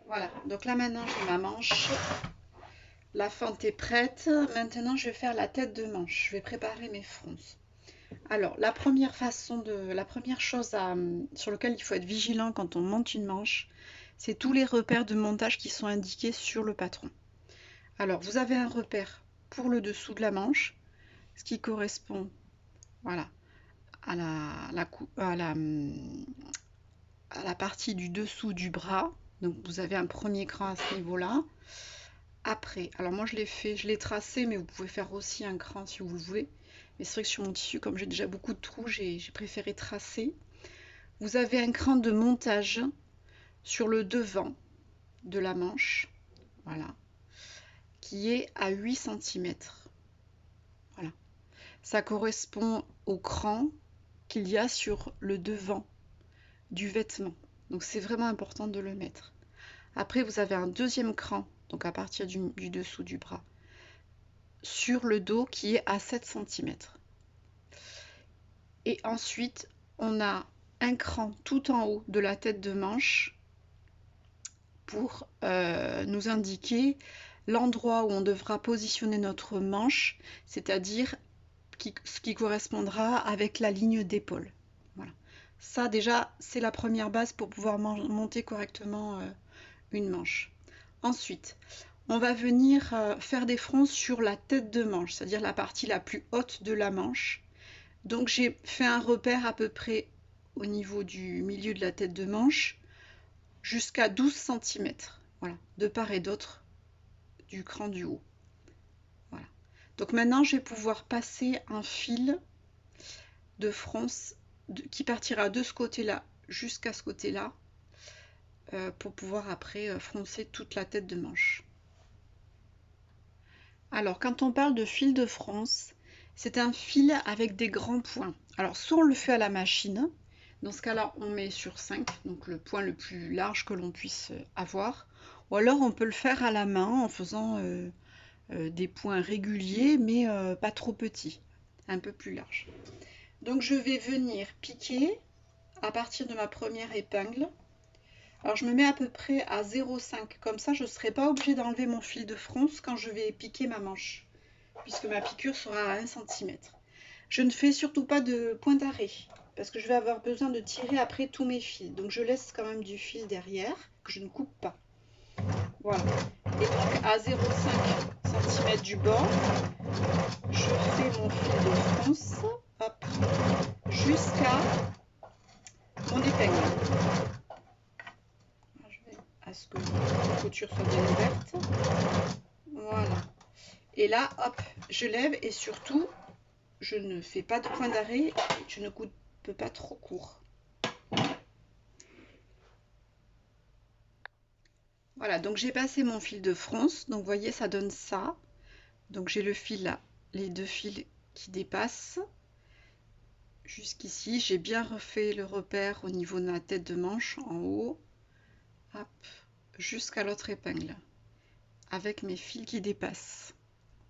Voilà, donc là maintenant j'ai ma manche, la fente est prête. Maintenant je vais faire la tête de manche, je vais préparer mes fronces. Alors la première chose sur laquelle il faut être vigilant quand on monte une manche, c'est tous les repères de montage qui sont indiqués sur le patron. Alors vous avez un repère pour le dessous de la manche, ce qui correspond, voilà, à la partie du dessous du bras. Donc vous avez un premier cran à ce niveau-là. Après, alors moi je l'ai tracé, mais vous pouvez faire aussi un cran si vous voulez. Mais c'est vrai que sur mon tissu, comme j'ai déjà beaucoup de trous, j'ai préféré tracer. Vous avez un cran de montage sur le devant de la manche, voilà, qui est à 8 cm. Voilà. Ça correspond au cran qu'il y a sur le devant du vêtement. Donc c'est vraiment important de le mettre. Après, vous avez un deuxième cran, donc à partir du dessous du bras, sur le dos qui est à 7 cm. Et ensuite, on a un cran tout en haut de la tête de manche pour nous indiquer l'endroit où on devra positionner notre manche, c'est-à-dire ce qui correspondra avec la ligne d'épaule. Voilà. Ça déjà, c'est la première base pour pouvoir monter correctement une manche. Ensuite, on va venir faire des fronces sur la tête de manche, c'est-à-dire la partie la plus haute de la manche. Donc j'ai fait un repère à peu près au niveau du milieu de la tête de manche jusqu'à 12 cm, voilà, de part et d'autre du cran du haut. Voilà. Donc maintenant je vais pouvoir passer un fil de fronce qui partira de ce côté-là jusqu'à ce côté-là pour pouvoir après froncer toute la tête de manche. Alors quand on parle de fil de fronce, c'est un fil avec des grands points. Alors soit on le fait à la machine, dans ce cas-là on met sur 5, donc le point le plus large que l'on puisse avoir, ou alors on peut le faire à la main en faisant des points réguliers mais pas trop petits, un peu plus large. Donc je vais venir piquer à partir de ma première épingle. Alors je me mets à peu près à 0,5, comme ça je ne serai pas obligée d'enlever mon fil de fronce quand je vais piquer ma manche, puisque ma piqûre sera à 1 cm. Je ne fais surtout pas de point d'arrêt, parce que je vais avoir besoin de tirer après tous mes fils. Donc je laisse quand même du fil derrière, que je ne coupe pas. Voilà. Et donc à 0,5 cm du bord, je fais mon fil de fronce, hop, jusqu'à mon épingle. Je vais à ce que la couture soit bien ouverte. Voilà. Et là, hop, je lève et surtout, je ne fais pas de point d'arrêt, je ne coupe pas trop court. Voilà, donc j'ai passé mon fil de fronce, donc vous voyez, ça donne ça. Donc j'ai le fil là, les deux fils qui dépassent. Jusqu'ici, j'ai bien refait le repère au niveau de ma tête de manche en haut, hop, jusqu'à l'autre épingle, avec mes fils qui dépassent.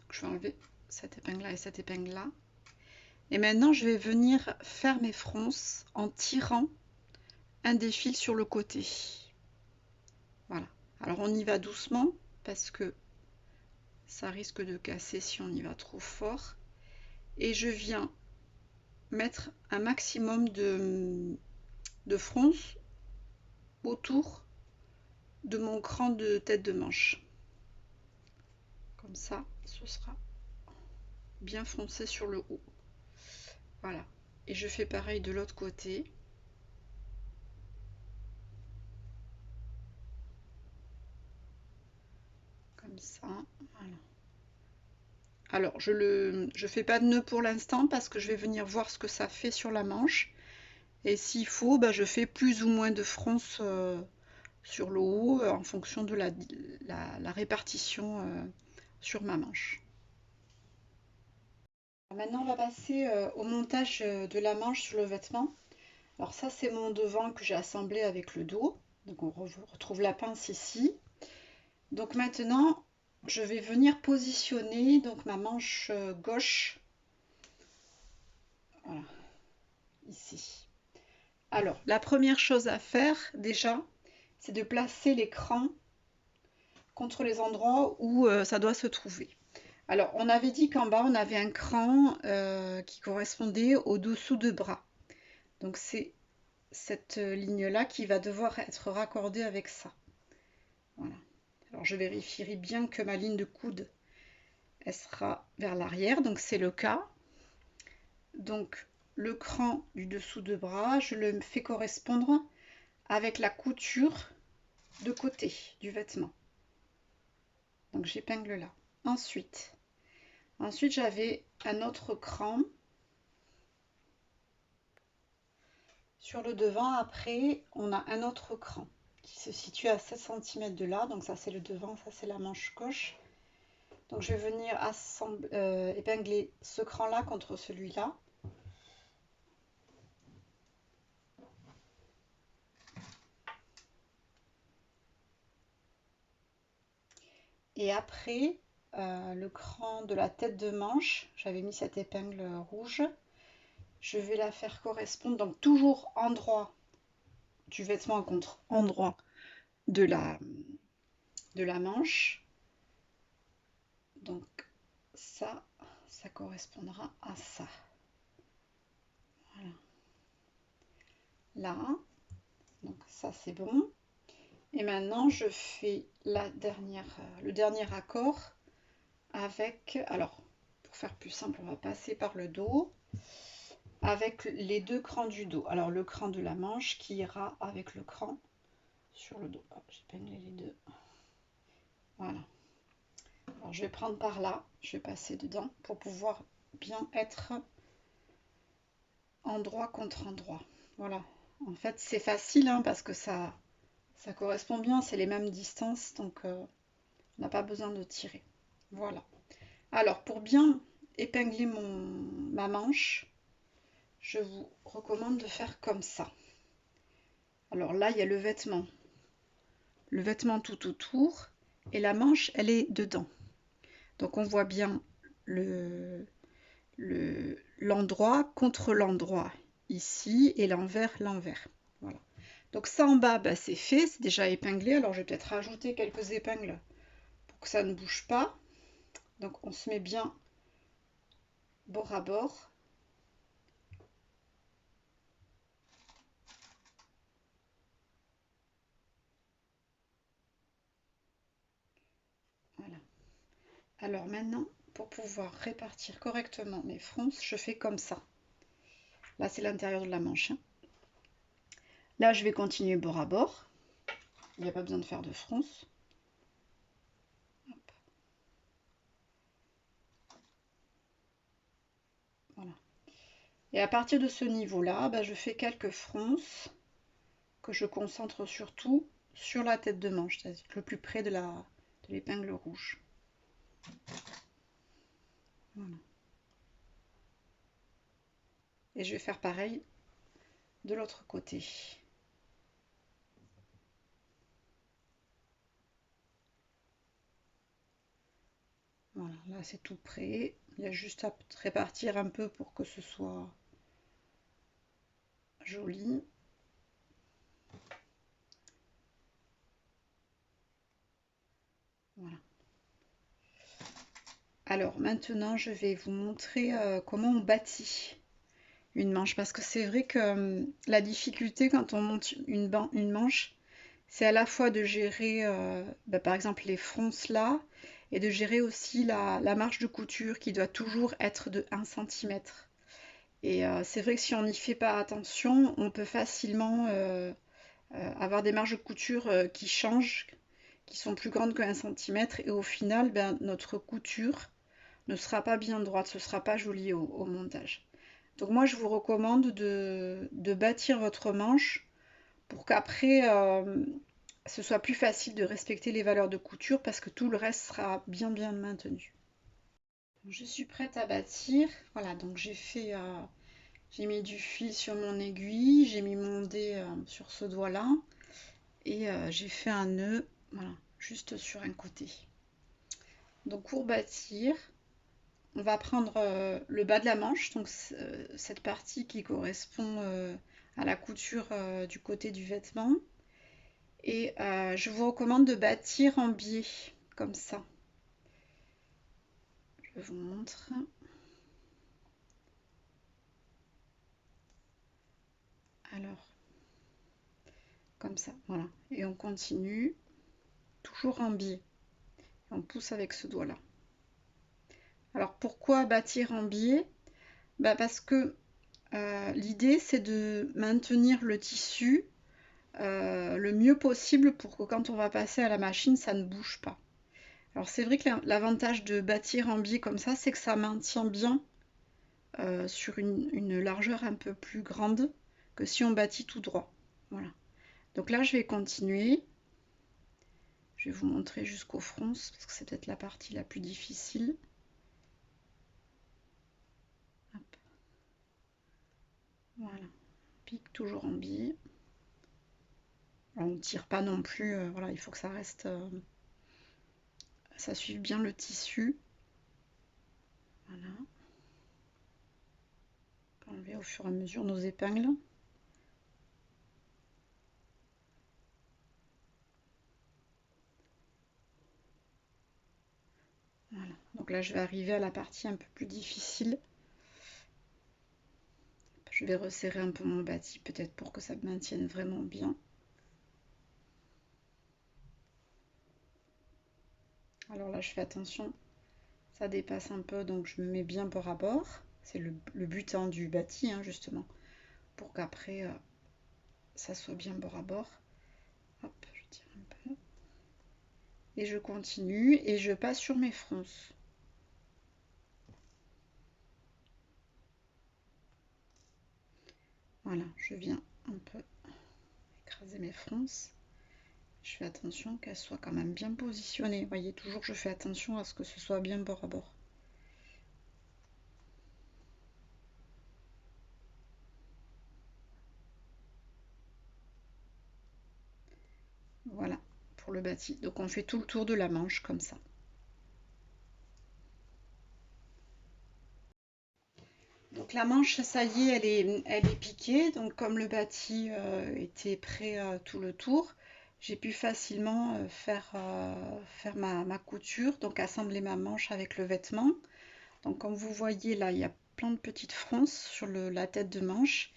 Donc, je vais enlever cette épingle là et cette épingle là. Et maintenant, je vais venir faire mes fronces en tirant un des fils sur le côté. Voilà. Alors on y va doucement parce que ça risque de casser si on y va trop fort. Et je viens mettre un maximum de fronces autour de mon cran de tête de manche. Comme ça, ce sera bien foncé sur le haut. Voilà. Et je fais pareil de l'autre côté. Comme ça, voilà. Alors, je fais pas de nœud pour l'instant parce que je vais venir voir ce que ça fait sur la manche. Et s'il faut, bah, je fais plus ou moins de fronces sur le haut en fonction de la répartition sur ma manche. Maintenant, on va passer au montage de la manche sur le vêtement. Alors ça, c'est mon devant que j'ai assemblé avec le dos. Donc on retrouve la pince ici. Donc maintenant, je vais venir positionner donc ma manche gauche. Voilà, ici. Alors, la première chose à faire déjà, c'est de placer l'écran contre les endroits où ça doit se trouver. Alors, on avait dit qu'en bas, on avait un cran qui correspondait au dessous de bras. Donc, c'est cette ligne-là qui va devoir être raccordée avec ça. Voilà. Alors, je vérifierai bien que ma ligne de coude, elle sera vers l'arrière. Donc, c'est le cas. Donc, le cran du dessous de bras, je le fais correspondre avec la couture de côté du vêtement. Donc, j'épingle là. Ensuite, j'avais un autre cran sur le devant. Après, on a un autre cran qui se situe à 7 cm de là. Donc ça, c'est le devant, ça, c'est la manche gauche. Donc je vais venir épingler ce cran-là contre celui-là. Et après, le cran de la tête de manche, j'avais mis cette épingle rouge. Je vais la faire correspondre, donc toujours endroit du vêtement contre endroit de la manche. Donc ça correspondra à ça. Voilà. Là, donc ça c'est bon. Et maintenant je fais le dernier accord avec, alors pour faire plus simple, on va passer par le dos avec les deux crans du dos. Alors le cran de la manche qui ira avec le cran sur le dos. J'ai épinglé les deux. Voilà. Alors je vais prendre par là, je vais passer dedans pour pouvoir bien être endroit contre endroit. Voilà. En fait c'est facile hein, parce que ça correspond bien, c'est les mêmes distances, donc on n'a pas besoin de tirer. Voilà. Alors pour bien épingler ma manche, je vous recommande de faire comme ça. Alors là, il y a le vêtement tout autour, et la manche, elle est dedans. Donc on voit bien l'endroit contre l'endroit ici, et l'envers. Voilà. Donc ça en bas, bah, c'est fait, c'est déjà épinglé. Alors je vais peut-être rajouter quelques épingles pour que ça ne bouge pas. Donc on se met bien bord à bord. Voilà. Alors maintenant, pour pouvoir répartir correctement mes fronces, je fais comme ça. Là, c'est l'intérieur de la manche. Hein. Là, je vais continuer bord à bord. Il n'y a pas besoin de faire de fronce. Hop. Voilà. Et à partir de ce niveau-là, bah, je fais quelques fronces que je concentre surtout sur la tête de manche, c'est-à-dire le plus près de l'épingle rouge. Voilà. Et je vais faire pareil de l'autre côté. Voilà, là c'est tout prêt. Il y a juste à répartir un peu pour que ce soit joli. Voilà. Alors maintenant, je vais vous montrer comment on bâtit une manche. Parce que c'est vrai que la difficulté quand on monte une manche, c'est à la fois de gérer, par exemple, les fronces là, et de gérer aussi la marge de couture qui doit toujours être de 1 cm. Et c'est vrai que si on n'y fait pas attention, on peut facilement avoir des marges de couture qui changent, qui sont plus grandes que 1 cm, et au final, ben, notre couture ne sera pas bien droite, ce ne sera pas joli au montage. Donc moi, je vous recommande de bâtir votre manche pour qu'après, ce soit plus facile de respecter les valeurs de couture parce que tout le reste sera bien maintenu. Je suis prête à bâtir. Voilà, donc j'ai mis du fil sur mon aiguille, j'ai mis mon dé sur ce doigt-là et j'ai fait un nœud, voilà, juste sur un côté. Donc pour bâtir, on va prendre le bas de la manche, donc cette partie qui correspond à la couture du côté du vêtement. Et je vous recommande de bâtir en biais, comme ça. Je vous montre. Alors, comme ça, voilà. Et on continue, toujours en biais. On pousse avec ce doigt-là. Alors, pourquoi bâtir en biais? Bah parce que l'idée, c'est de maintenir le tissu le mieux possible pour que quand on va passer à la machine, ça ne bouge pas. Alors c'est vrai que l'avantage de bâtir en biais comme ça, c'est que ça maintient bien sur une largeur un peu plus grande que si on bâtit tout droit. Voilà. Donc là, je vais continuer. Je vais vous montrer jusqu'aux fronces, parce que c'est peut-être la partie la plus difficile. Hop. Voilà. Pique toujours en biais. On ne tire pas non plus, voilà, il faut que ça reste, ça suive bien le tissu. Voilà. On peut enlever au fur et à mesure nos épingles. Voilà. Donc là, je vais arriver à la partie un peu plus difficile. Je vais resserrer un peu mon bâti, peut-être pour que ça me maintienne vraiment bien. Alors là, je fais attention, ça dépasse un peu, donc je me mets bien bord à bord. C'est le but hein, du bâti, hein, justement, pour qu'après, ça soit bien bord à bord. Hop, je tire un peu. Et je continue, et je passe sur mes fronces. Voilà, je viens un peu écraser mes fronces. Je fais attention qu'elles soient quand même bien positionnées. Vous voyez, toujours je fais attention à ce que ce soit bien bord à bord. Voilà, pour le bâti. Donc on fait tout le tour de la manche comme ça. Donc la manche, ça y est, elle est piquée. Donc comme le bâti était prêt tout le tour, j'ai pu facilement faire ma couture, donc assembler ma manche avec le vêtement. Donc comme vous voyez là, il y a plein de petites fronces sur la tête de manche.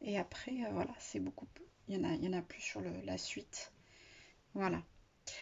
Et après, voilà, c'est beaucoup. Il y en a plus sur la suite. Voilà.